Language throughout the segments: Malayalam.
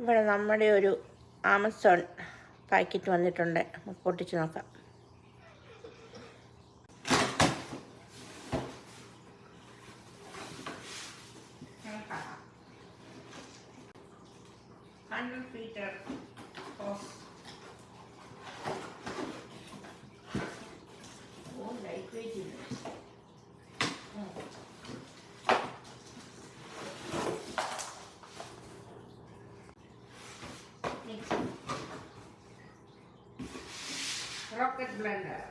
ഇവിടെ നമ്മുടെ ഒരു ആമസോൺ പാക്കറ്റ് വന്നിട്ടുണ്ട്. നമുക്ക് പൊട്ടിച്ച് നോക്കാം. Rocket blender.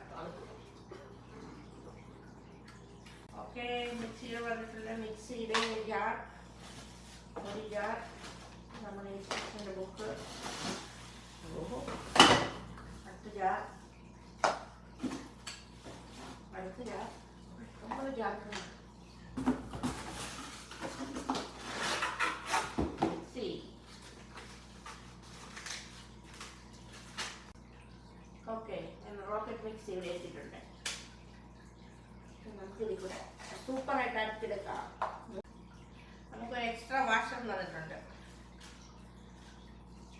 Okay, മിക്സിയിൽ വന്നിട്ടുള്ള മിക്സിയുടെ ജാർ, ഒരു ജാർ, നമ്മുടെ ഇൻസ്ട്രക്ഷൻ്റെ ബുക്ക്, അടുത്ത ജാർ, നമ്മൾ ജാർക്കുന്നു മിക്സി. ഓക്കെ, റോക്കറ്റ് മിക്സി ഇവിടെ എത്തിയിട്ടുണ്ട്. നമുക്ക് ഇതിൽ കൂടെ സൂപ്പറായിട്ട് അരച്ചെടുക്കാം. നമുക്കൊരു എക്സ്ട്രാ വാഷർ തന്നിട്ടുണ്ട്.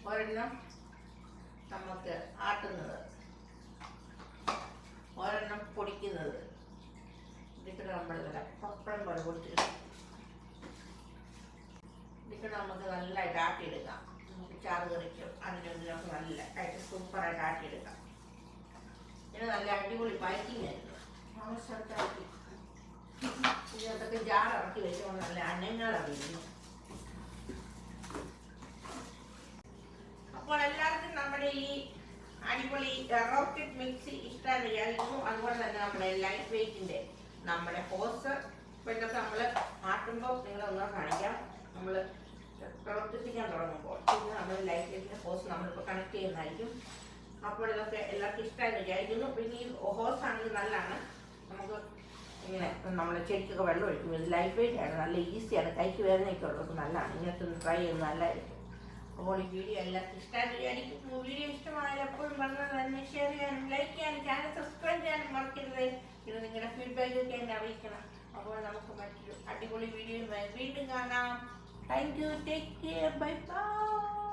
ഒരെണ്ണം നമുക്ക് ആട്ടുന്നത്, ഒരെണ്ണം പൊടിക്കുന്നത്. ഇതിൽ നമ്മൾ പപ്പടം പോലെ പൊടിച്ചെടുക്കാം. ഇതിൽ നമുക്ക് നല്ലതായിട്ട് ആട്ടിയെടുക്കാം. നമുക്ക് ചാറ് കറിക്കും അതിനൊക്കെ നല്ലതായിട്ട് സൂപ്പറായിട്ട് ആട്ടിയെടുക്കാം. ഇത് നല്ല അടിപൊളി പാക്കിങ് ആയിരുന്നു. ആവശ്യമാക്കി ഇതിനകത്തൊക്കെ ജാർ ഇറക്കി വെച്ചുകൊണ്ട് നല്ല അനങ്ങാറിയുന്നു. അപ്പോൾ എല്ലാവർക്കും നമ്മുടെ ഈ അടിപൊളി റോക്കറ്റ് മിക്സി ഇഷ്ടമായി വിചാരിക്കുന്നു. അതുപോലെ തന്നെ നമ്മുടെ ലൈറ്റ് വെയിറ്റിൻ്റെ നമ്മുടെ ഹോസ് ഇപ്പോൾ ഇതൊക്കെ നമ്മൾ ആട്ടുമ്പോൾ നിങ്ങളൊന്ന് കാണിക്കാം. നമ്മൾ പ്രവർത്തിപ്പിക്കാൻ തുടങ്ങുമ്പോൾ പിന്നെ നമ്മൾ ലൈറ്റ് വെയിറ്റിൻ്റെ ഹോസ് നമ്മളിപ്പോൾ കണക്ട് ചെയ്യുന്നതായിരിക്കും. അപ്പോൾ ഇതൊക്കെ എല്ലാവർക്കും ഇഷ്ടമായി വിചാരിക്കുന്നു. പിന്നെ ഈ ഹോസ് ആണെങ്കിൽ നല്ലതാണ്. നമുക്ക് ഇങ്ങനെ നമ്മൾ ചെടിക്കൊക്കെ വെള്ളം ഒഴിക്കും. ഇത് ലൈറ്റ് വെയിറ്റ് ആണ്, നല്ല ഈസിയാണ്, കൈക്ക് വേദനയൊക്കെ ഉള്ളവർക്ക് നല്ലതാണ്. ഇങ്ങനത്തെ ഒന്ന് ട്രൈ ചെയ്യുന്നത് നല്ലതായിരിക്കും. അപ്പോൾ ഈ വീഡിയോ എല്ലാവർക്കും ഇഷ്ടമായി വിചാരിക്കും. വീഡിയോ ഇഷ്ടമായാൽ എപ്പോഴും പറഞ്ഞത് തന്നെ ഷെയർ ചെയ്യാനും ലൈക്ക് ചെയ്യാനും ചാനൽ സബ്സ്ക്രൈബ് ചെയ്യാനും മറക്കരുത്. പിന്നെ നിങ്ങളുടെ ഫീഡ്ബാക്കൊക്കെ എന്നെ അറിയിക്കണം. അപ്പോൾ നമുക്ക് മറ്റൊരു അടിപൊളി വീഡിയോയുമായി വീണ്ടും കാണാം. Thank you, take care, bye bye.